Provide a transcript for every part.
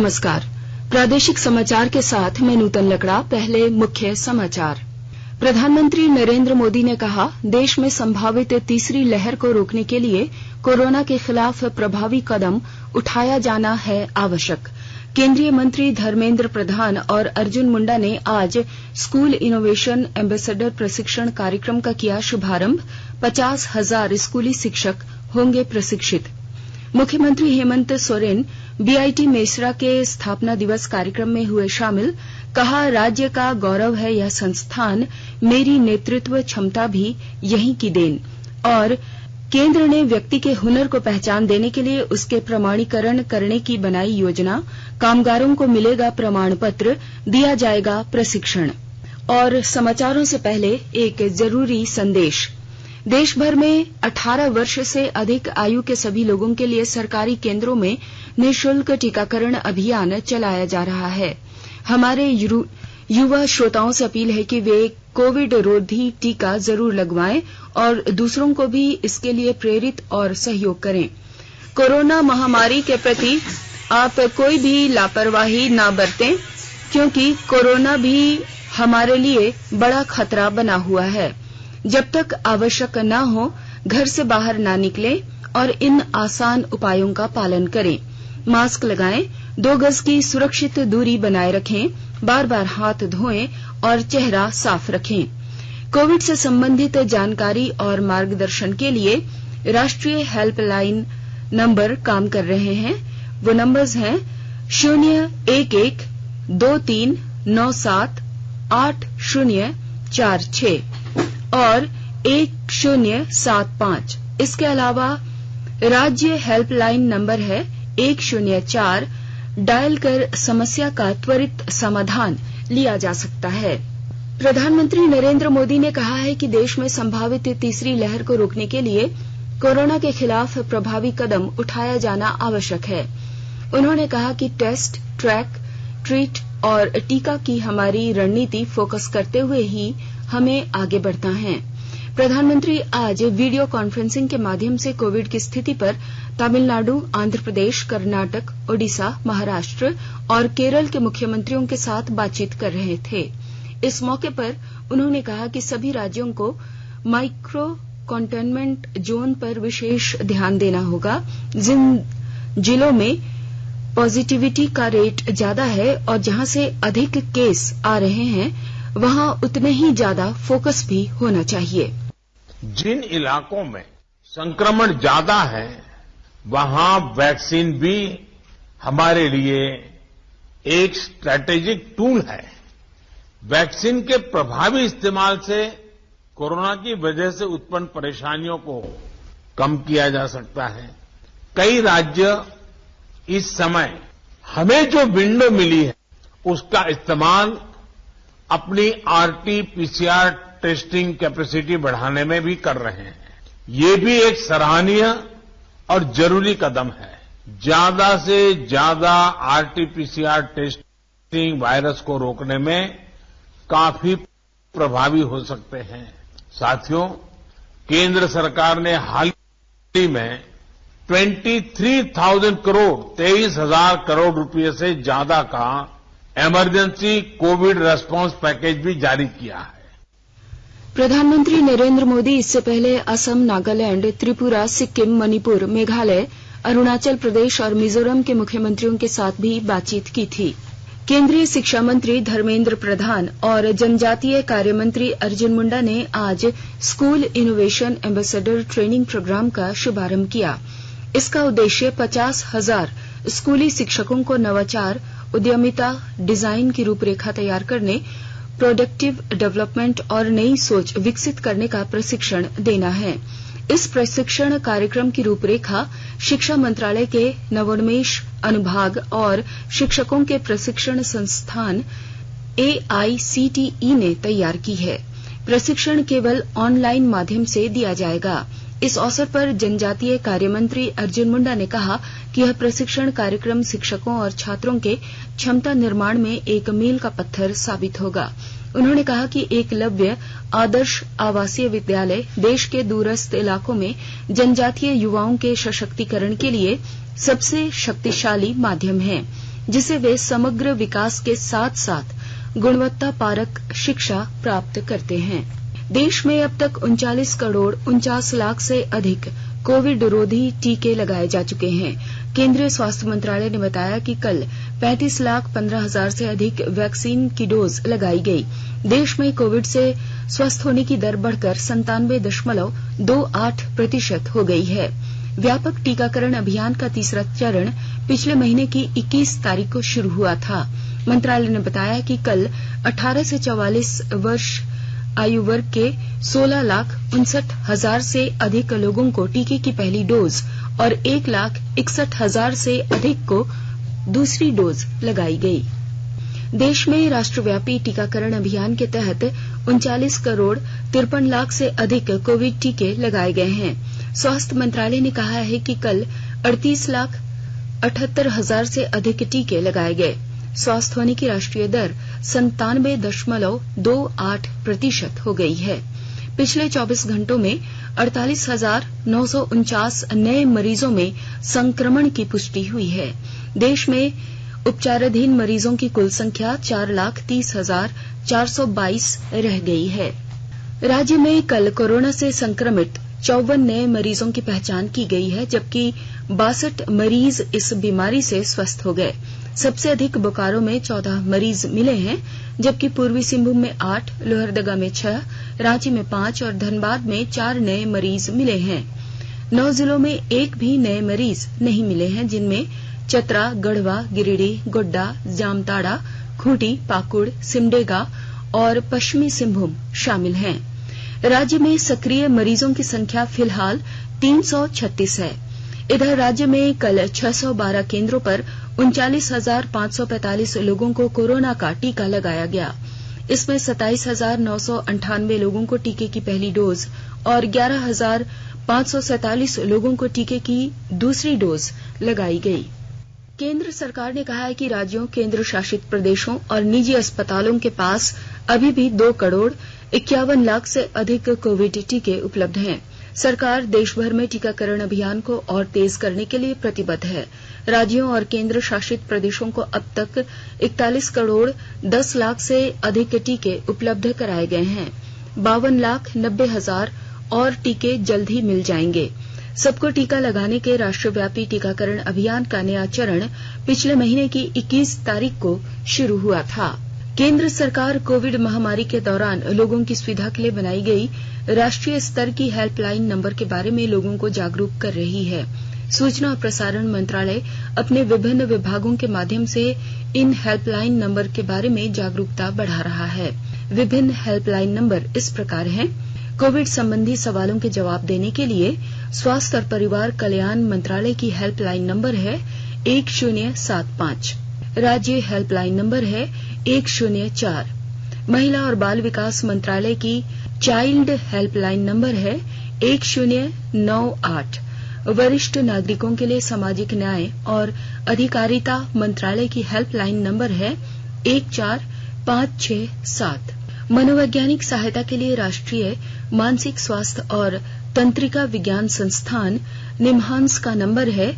नमस्कार। प्रादेशिक समाचार के साथ मैं नूतन लकड़ा। पहले मुख्य समाचार। प्रधानमंत्री नरेंद्र मोदी ने कहा, देश में संभावित तीसरी लहर को रोकने के लिए कोरोना के खिलाफ प्रभावी कदम उठाया जाना है आवश्यक। केंद्रीय मंत्री धर्मेंद्र प्रधान और अर्जुन मुंडा ने आज स्कूल इनोवेशन एम्बेसडर प्रशिक्षण कार्यक्रम का किया शुभारंभ। 50,000 स्कूली शिक्षक होंगे प्रशिक्षित। मुख्यमंत्री हेमंत सोरेन बीआईटी मेसरा के स्थापना दिवस कार्यक्रम में हुए शामिल। कहा, राज्य का गौरव है यह संस्थान, मेरी नेतृत्व क्षमता भी यहीं की देन। और केंद्र ने व्यक्ति के हुनर को पहचान देने के लिए उसके प्रमाणीकरण करने की बनाई योजना। कामगारों को मिलेगा प्रमाण पत्र, दिया जाएगा प्रशिक्षण। और समाचारों से पहले एक जरूरी संदेश। देश भर में 18 वर्ष से अधिक आयु के सभी लोगों के लिए सरकारी केंद्रों में निःशुल्क टीकाकरण अभियान चलाया जा रहा है। हमारे युवा श्रोताओं से अपील है कि वे कोविड रोधी टीका जरूर लगवाएं और दूसरों को भी इसके लिए प्रेरित और सहयोग करें। कोरोना महामारी के प्रति आप कोई भी लापरवाही ना बरतें, क्योंकि कोरोना भी हमारे लिए बड़ा खतरा बना हुआ है। जब तक आवश्यक न हो, घर से बाहर ना निकलें और इन आसान उपायों का पालन करें। मास्क लगाएं, 2 गज की सुरक्षित दूरी बनाए रखें, बार-बार हाथ धोएं और चेहरा साफ रखें। कोविड से संबंधित जानकारी और मार्गदर्शन के लिए राष्ट्रीय हेल्पलाइन नंबर काम कर रहे हैं। वो नंबर्स हैं 011-2397-8046 और 1075। इसके अलावा राज्य हेल्पलाइन नंबर है 104। डायल कर समस्या का त्वरित समाधान लिया जा सकता है। प्रधानमंत्री नरेंद्र मोदी ने कहा है कि देश में संभावित तीसरी लहर को रोकने के लिए कोरोना के खिलाफ प्रभावी कदम उठाया जाना आवश्यक है। उन्होंने कहा कि टेस्ट, ट्रैक, ट्रीट और टीका की हमारी रणनीति फोकस करते हुए ही हमें आगे बढ़ना है। प्रधानमंत्री आज वीडियो कॉन्फ्रेंसिंग के माध्यम से कोविड की स्थिति पर तमिलनाडु, आंध्र प्रदेश, कर्नाटक, ओडिशा, महाराष्ट्र और केरल के मुख्यमंत्रियों के साथ बातचीत कर रहे थे। इस मौके पर उन्होंने कहा कि सभी राज्यों को माइक्रो कंटेनमेंट जोन पर विशेष ध्यान देना होगा। जिन जिलों में पॉजिटिविटी का रेट ज्यादा है और जहां से अधिक केस आ रहे हैं, वहां उतने ही ज्यादा फोकस भी होना चाहिए। जिन इलाकों में संक्रमण ज्यादा है, वहां वैक्सीन भी हमारे लिए एक स्ट्रैटेजिक टूल है। वैक्सीन के प्रभावी इस्तेमाल से कोरोना की वजह से उत्पन्न परेशानियों को कम किया जा सकता है। कई राज्य इस समय हमें जो विंडो मिली है, उसका इस्तेमाल अपनी आरटी-पीसीआर टेस्टिंग कैपेसिटी बढ़ाने में भी कर रहे हैं। ये भी एक सराहनीय और जरूरी कदम है। ज्यादा से ज्यादा आरटी-पीसीआर टेस्टिंग वायरस को रोकने में काफी प्रभावी हो सकते हैं। साथियों, केंद्र सरकार ने हाल ही में 23,000 करोड़ 23,000 करोड़ रुपए से ज्यादा का इमरजेंसी कोविड रेस्पॉन्स पैकेज भी जारी किया है। प्रधानमंत्री नरेंद्र मोदी इससे पहले असम, नागालैंड, त्रिपुरा, सिक्किम, मणिपुर, मेघालय, अरुणाचल प्रदेश और मिजोरम के मुख्यमंत्रियों के साथ भी बातचीत की थी। केंद्रीय शिक्षा मंत्री धर्मेंद्र प्रधान और जनजातीय कार्य मंत्री अर्जुन मुंडा ने आज school innovation ambassador training program का शुभारंभ किया। इसका उद्देश्य 50,000 स्कूली शिक्षकों को नवाचार, उद्यमिता, डिजाइन की रूपरेखा तैयार करने, प्रोडक्टिव डेवलपमेंट और नई सोच विकसित करने का प्रशिक्षण देना है। इस प्रशिक्षण कार्यक्रम की रूपरेखा शिक्षा मंत्रालय के नवोन्मेष अनुभाग और शिक्षकों के प्रशिक्षण संस्थान AICTE ने तैयार की है। प्रशिक्षण केवल ऑनलाइन माध्यम से दिया जाएगा। इस अवसर पर जनजातीय कार्य मंत्री अर्जुन मुंडा ने कहा कि यह प्रशिक्षण कार्यक्रम शिक्षकों और छात्रों के क्षमता निर्माण में एक मील का पत्थर साबित होगा। उन्होंने कहा कि एकलव्य आदर्श आवासीय विद्यालय देश के दूरस्थ इलाकों में जनजातीय युवाओं के सशक्तीकरण के लिए सबसे शक्तिशाली माध्यम है। जिसे वे समग्र विकास के साथ साथ गुणवत्ता परक शिक्षा प्राप्त करते हैं। देश में अब तक 39 करोड़ 49 लाख से अधिक कोविड रोधी टीके लगाए जा चुके हैं। केंद्रीय स्वास्थ्य मंत्रालय ने बताया कि कल 35 लाख 15 हजार से अधिक वैक्सीन की डोज लगाई गई। देश में कोविड से स्वस्थ होने की दर बढ़कर 97.28% हो गई है। व्यापक टीकाकरण अभियान का तीसरा चरण पिछले महीने की 21 तारीख को शुरू हुआ था। मंत्रालय ने बताया कि कल 18 से 44 वर्ष आयु वर्ग के 16,59,000 से अधिक लोगों को टीके की पहली डोज और 1,61,000 से अधिक को दूसरी डोज लगाई गई। देश में राष्ट्रव्यापी टीकाकरण अभियान के तहत 39 करोड़ 53 लाख से अधिक कोविड टीके लगाए गए हैं। स्वास्थ्य मंत्रालय ने कहा है कि कल 38,78,000 से अधिक टीके लगाए गए। स्वस्थ होने की राष्ट्रीय दर 97.28% हो गई है। पिछले 24 घंटों में 48,949 नए मरीजों में संक्रमण की पुष्टि हुई है। देश में उपचाराधीन मरीजों की कुल संख्या 4,30,422 रह गई है। राज्य में कल कोरोना से संक्रमित 54 नए मरीजों की पहचान की गई है, जबकि 62 मरीज इस बीमारी से स्वस्थ हो गए। सबसे अधिक बोकारो में 14 मरीज मिले हैं, जबकि पूर्वी सिंहभूम में 8, लोहरदगा में 6, रांची में 5 और धनबाद में 4 नए मरीज मिले हैं। 9 जिलों में एक भी नए मरीज नहीं मिले हैं, जिनमें चतरा, गढ़वा, गिरिडीह, गोड्डा, जामताड़ा, खूंटी, पाकुड़, सिमडेगा और पश्चिमी सिंहभूम शामिल हैं। राज्य में सक्रिय मरीजों की संख्या फिलहाल 336 है। इधर राज्य में कल 612 केंद्रों पर 39,545 लोगों को कोरोना का टीका लगाया गया। इसमें 27,998 लोगों को टीके की पहली डोज और 11,547 लोगों को टीके की दूसरी डोज लगाई गई। केंद्र सरकार ने कहा है कि राज्यों, केंद्र शासित प्रदेशों और निजी अस्पतालों के पास अभी भी 2 करोड़ 51 लाख से अधिक कोविड टीके उपलब्ध हैं। सरकार देश भर में टीकाकरण अभियान को और तेज करने के लिए प्रतिबद्ध है। राज्यों और केंद्र शासित प्रदेशों को अब तक 41 करोड़ 10 लाख से अधिक टीके उपलब्ध कराए गए हैं। 52,90,000 और टीके जल्द ही मिल जाएंगे। सबको टीका लगाने के राष्ट्रव्यापी टीकाकरण अभियान का नया चरण पिछले महीने की 21 तारीख को शुरू हुआ था। केंद्र सरकार कोविड महामारी के दौरान लोगों की सुविधा के लिए बनाई गई राष्ट्रीय स्तर की हेल्पलाइन नंबर के बारे में लोगों को जागरूक कर रही है। सूचना और प्रसारण मंत्रालय अपने विभिन्न विभागों के माध्यम से इन हेल्पलाइन नंबर के बारे में जागरूकता बढ़ा रहा है। विभिन्न हेल्पलाइन नंबर इस प्रकार हैं: कोविड संबंधी सवालों के जवाब देने के लिए स्वास्थ्य और परिवार कल्याण मंत्रालय की हेल्पलाइन नंबर है 1075। राज्य हेल्पलाइन नंबर है 104। महिला और बाल विकास मंत्रालय की चाइल्ड हेल्पलाइन नंबर है 1098। वरिष्ठ नागरिकों के लिए सामाजिक न्याय और अधिकारिता मंत्रालय की हेल्पलाइन नंबर है 14567। मनोवैज्ञानिक सहायता के लिए राष्ट्रीय मानसिक स्वास्थ्य और तंत्रिका विज्ञान संस्थान निम्हांस का नंबर है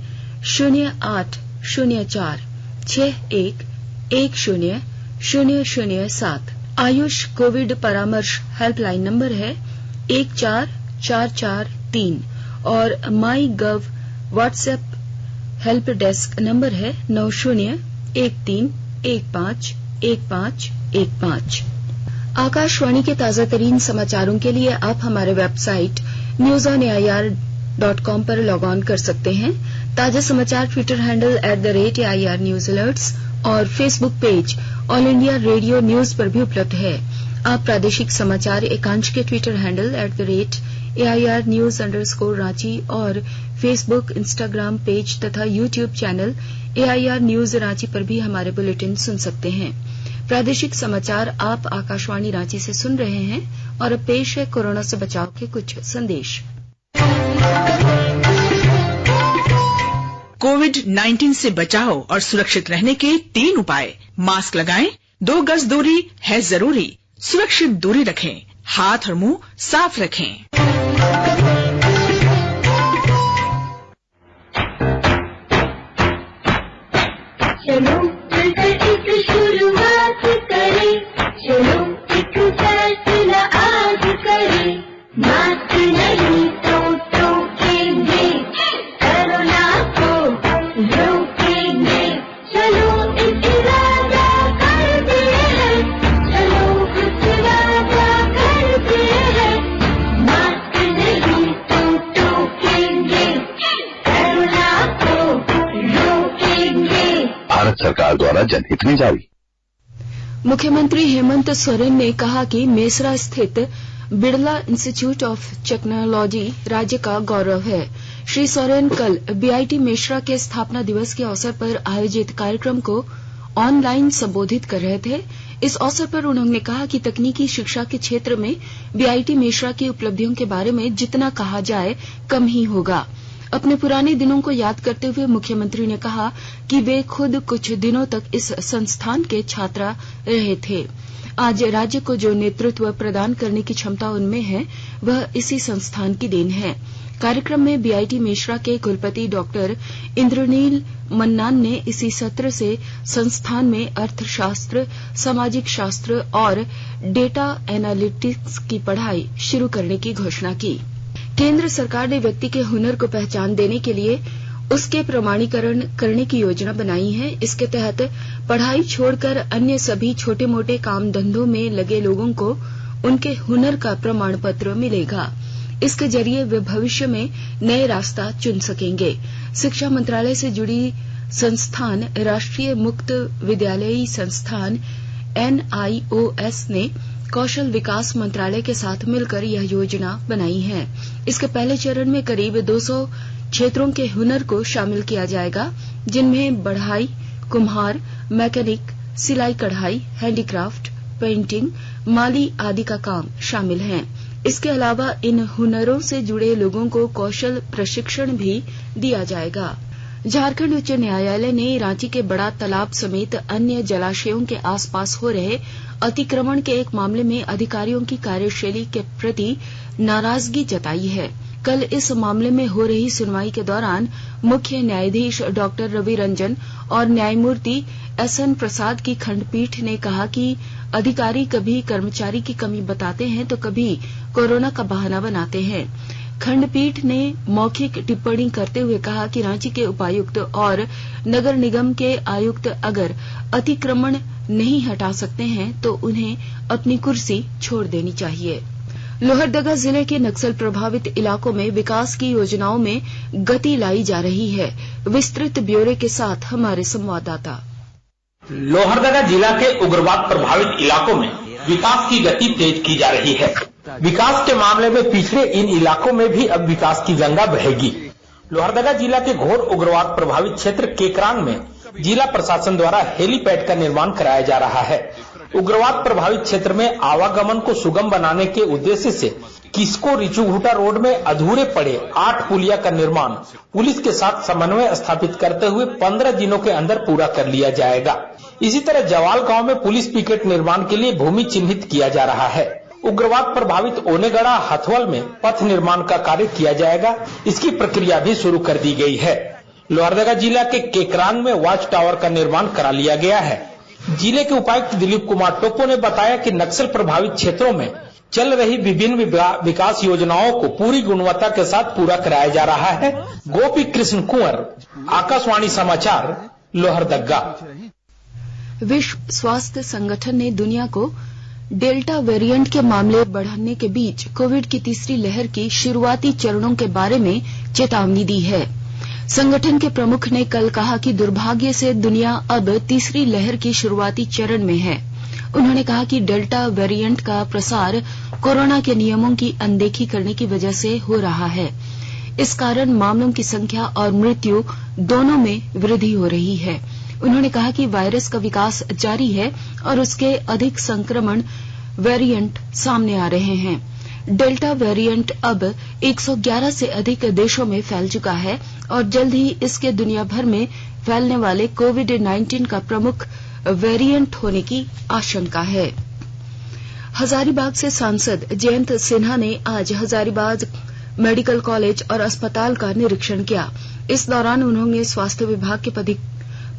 0804611007। आयुष कोविड परामर्श हेल्पलाइन नंबर है 14443 और माई गव व्हाट्सएप हेल्प डेस्क नंबर है 9013151515। आकाशवाणी के ताजा तरीन समाचारों के लिए आप हमारे वेबसाइट newsonair.com पर लॉग ऑन कर सकते हैं। ताजा समाचार Twitter handle @AIR News Alerts और Facebook page all India radio news पर भी उपलब्ध है। आप प्रादेशिक समाचार एकांश के ट्विटर हैंडल @AIR News _ और फेसबुक, इंस्टाग्राम पेज तथा YouTube channel AIR News Ranchi पर भी हमारे बुलेटिन सुन सकते हैं। प्रादेशिक समाचार आप आकाशवाणी रांची से सुन रहे हैं और अब पेश है कोरोना से बचाव के कुछ संदेश। कोविड-19 से बचाव और सुरक्षित रहने के 3 उपाय। मास्क लगाएं, 2 गज दूरी है जरूरी, सुरक्षित दूरी रखें, हाथ और मुंह साफ रखें। चलो जनहित में जारी। मुख्यमंत्री हेमंत सोरेन ने कहा कि मेसरा स्थित बिड़ला इंस्टीट्यूट ऑफ टेक्नोलॉजी राज्य का गौरव है। श्री सोरेन कल बीआईटी मेसरा के स्थापना दिवस के अवसर पर आयोजित कार्यक्रम को ऑनलाइन संबोधित कर रहे थे। इस अवसर पर उन्होंने कहा कि तकनीकी शिक्षा के क्षेत्र में बीआईटी मेसरा की उपलब्धियों के बारे में जितना कहा जाए कम ही होगा। अपने पुराने दिनों को याद करते हुए मुख्यमंत्री ने कहा कि वे खुद कुछ दिनों तक इस संस्थान के छात्र रहे थे। आज राज्य को जो नेतृत्व प्रदान करने की क्षमता उनमें है वह इसी संस्थान की देन है। कार्यक्रम में बीआईटी मेसरा के कुलपति डॉक्टर इंद्रनील मन्नान ने इसी सत्र से संस्थान में अर्थशास्त्र, सामाजिक शास्त्र और डेटा एनालिटिक्स की पढ़ाई शुरू करने की घोषणा की। केंद्र सरकार ने व्यक्ति के हुनर को पहचान देने के लिए उसके प्रमाणीकरण करने की योजना बनाई है। इसके तहत पढ़ाई छोड़कर अन्य सभी छोटे मोटे काम धंधों में लगे लोगों को उनके हुनर का प्रमाण पत्र मिलेगा। इसके जरिए वे भविष्य में नए रास्ता चुन सकेंगे। शिक्षा मंत्रालय से जुड़ी संस्थान राष्ट्रीय मुक्त विद्यालयी संस्थान NIOS ने कौशल विकास मंत्रालय के साथ मिलकर यह योजना बनाई है। इसके पहले चरण में करीब 200 क्षेत्रों के हुनर को शामिल किया जाएगा, जिनमें बढ़ई, कुम्हार, मैकेनिक, सिलाई कढ़ाई, हैंडीक्राफ्ट, पेंटिंग, माली आदि का काम शामिल है। इसके अलावा इन हुनरों से जुड़े लोगों को कौशल प्रशिक्षण भी दिया जाएगा। झारखंड उच्च न्यायालय ने रांची के बड़ा तालाब समेत अन्य जलाशयों के आसपास हो रहे अतिक्रमण के एक मामले में अधिकारियों की कार्यशैली के प्रति नाराजगी जताई है। कल इस मामले में हो रही सुनवाई के दौरान मुख्य न्यायाधीश डॉक्टर रवि रंजन और न्यायमूर्ति SN प्रसाद की खंडपीठ ने कहा कि अधिकारी कभी कर्मचारी की कमी बताते हैं तो कभी कोरोना का बहाना बनाते हैं। खंडपीठ ने मौखिक टिप्पणी करते हुए कहा कि रांची के उपायुक्त और नगर निगम के आयुक्त अगर अतिक्रमण नहीं हटा सकते हैं तो उन्हें अपनी कुर्सी छोड़ देनी चाहिए। लोहरदगा जिले के नक्सल प्रभावित इलाकों में विकास की योजनाओं में गति लाई जा रही है। विस्तृत ब्यौरे के साथ हमारे संवाददाता। लोहरदगा जिला के उग्रवाद प्रभावित इलाकों में विकास की गति तेज की जा रही है। विकास के मामले में पिछड़े इन इलाकों में भी अब विकास की गंगा बहेगी। लोहरदगा जिला के घोर उग्रवाद प्रभावित क्षेत्र केकरांग में जिला प्रशासन द्वारा हेलीपैड का निर्माण कराया जा रहा है। उग्रवाद प्रभावित क्षेत्र में आवागमन को सुगम बनाने के उद्देश्य से किस्को रिचुघुटा रोड में अधूरे पड़े 8 पुलिया का निर्माण पुलिस के साथ समन्वय स्थापित करते हुए 15 दिनों के अंदर पूरा कर लिया जाएगा। इसी तरह जवाल गांव में पुलिस पिकेट निर्माण के लिए भूमि चिन्हित किया जा रहा है। उग्रवाद प्रभावित ओनेगड़ा हथवल में पथ निर्माण का कार्य किया जाएगा। इसकी प्रक्रिया भी शुरू कर दी गई है। लोहरदगा जिला के केकरांग में वॉच टावर का निर्माण करा लिया गया है। जिले के उपायुक्त दिलीप कुमार टोप्पो ने बताया कि नक्सल प्रभावित क्षेत्रों में चल रही विभिन्न विकास योजनाओं को पूरी गुणवत्ता के साथ पूरा कराया जा रहा है। गोपी कृष्ण कुंवर, आकाशवाणी समाचार, लोहरदगा। विश्व स्वास्थ्य संगठन ने दुनिया को डेल्टा वेरिएंट के मामले बढ़ने के बीच कोविड की तीसरी लहर की शुरुआती चरणों के बारे में चेतावनी दी है। संगठन के प्रमुख ने कल कहा कि दुर्भाग्य से दुनिया अब तीसरी लहर की शुरुआती चरण में है। उन्होंने कहा कि डेल्टा वेरिएंट का प्रसार कोरोना के नियमों की अनदेखी करने की वजह से हो रहा है। इस कारण मामलों की संख्या और मृत्यु दोनों में वृद्धि हो रही है। उन्होंने कहा कि वायरस का विकास जारी है और उसके अधिक संक्रमण वेरिएंट सामने आ रहे हैं। डेल्टा वेरिएंट अब 111 से अधिक देशों में फैल चुका है और जल्द ही इसके दुनिया भर में फैलने वाले कोविड-19 का प्रमुख वेरिएंट होने की आशंका है। हजारीबाग से सांसद जयंत सिन्हा ने आज हजारीबाग मेडिकल कॉलेज और अस्पताल का निरीक्षण किया। इस दौरान उन्होंने स्वास्थ्य विभाग के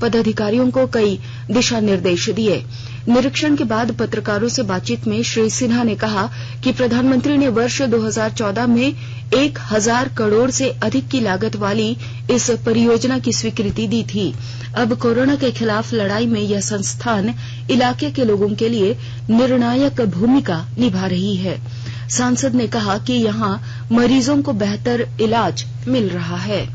पदाधिकारियों को कई दिशा निर्देश दिए। निरीक्षण के बाद पत्रकारों से बातचीत में श्री सिन्हा ने कहा कि प्रधानमंत्री ने वर्ष 2014 में 1000 करोड़ से अधिक की लागत वाली इस परियोजना की स्वीकृति दी थी। अब कोरोना के खिलाफ लड़ाई में यह संस्थान इलाके के लोगों के लिए निर्णायक भूमिका निभा रही है। सांसद ने कहा कि यहां मरीजों को बेहतर इलाज मिल रहा है।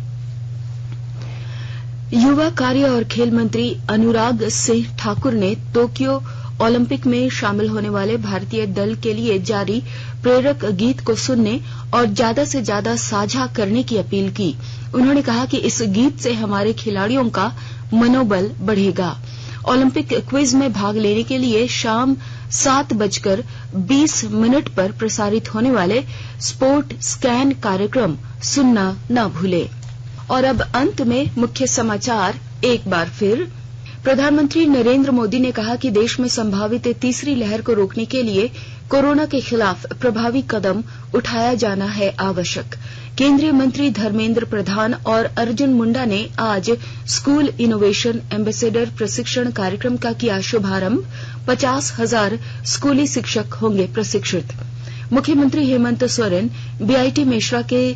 युवा कार्य और खेल मंत्री अनुराग सिंह ठाकुर ने टोक्यो ओलंपिक में शामिल होने वाले भारतीय दल के लिए जारी प्रेरक गीत को सुनने और ज्यादा से ज्यादा साझा करने की अपील की। उन्होंने कहा कि इस गीत से हमारे खिलाड़ियों का मनोबल बढ़ेगा। ओलंपिक क्विज में भाग लेने के लिए शाम 7:20 पर प्रसारित होने वाले स्पोर्ट स्कैन कार्यक्रम सुनना न भूलें। और अब अंत में मुख्य समाचार एक बार फिर। प्रधानमंत्री नरेंद्र मोदी ने कहा कि देश में संभावित तीसरी लहर को रोकने के लिए कोरोना के खिलाफ प्रभावी कदम उठाया जाना है आवश्यक। केंद्रीय मंत्री धर्मेंद्र प्रधान और अर्जुन मुंडा ने आज स्कूल इनोवेशन एम्बेसडर प्रशिक्षण कार्यक्रम का किया शुभारंभ। 50,000 स्कूली शिक्षक होंगे प्रशिक्षित। मुख्यमंत्री हेमंत सोरेन बीआईटी मेश्रा के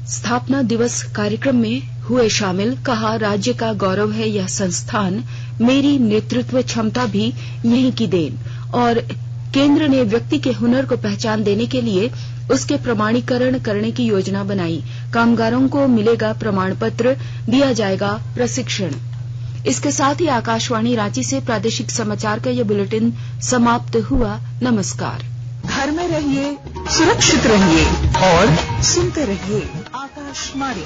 स्थापना दिवस कार्यक्रम में हुए शामिल। कहा, राज्य का गौरव है यह संस्थान, मेरी नेतृत्व क्षमता भी यहीं की देन। और केंद्र ने व्यक्ति के हुनर को पहचान देने के लिए उसके प्रमाणीकरण करने की योजना बनाई। कामगारों को मिलेगा प्रमाण पत्र, दिया जाएगा प्रशिक्षण। इसके साथ ही आकाशवाणी रांची से प्रादेशिक समाचार का यह बुलेटिन समाप्त हुआ। नमस्कार। घर में रहिए, सुरक्षित रहिए और सुनते रहिए आकाशवाणी।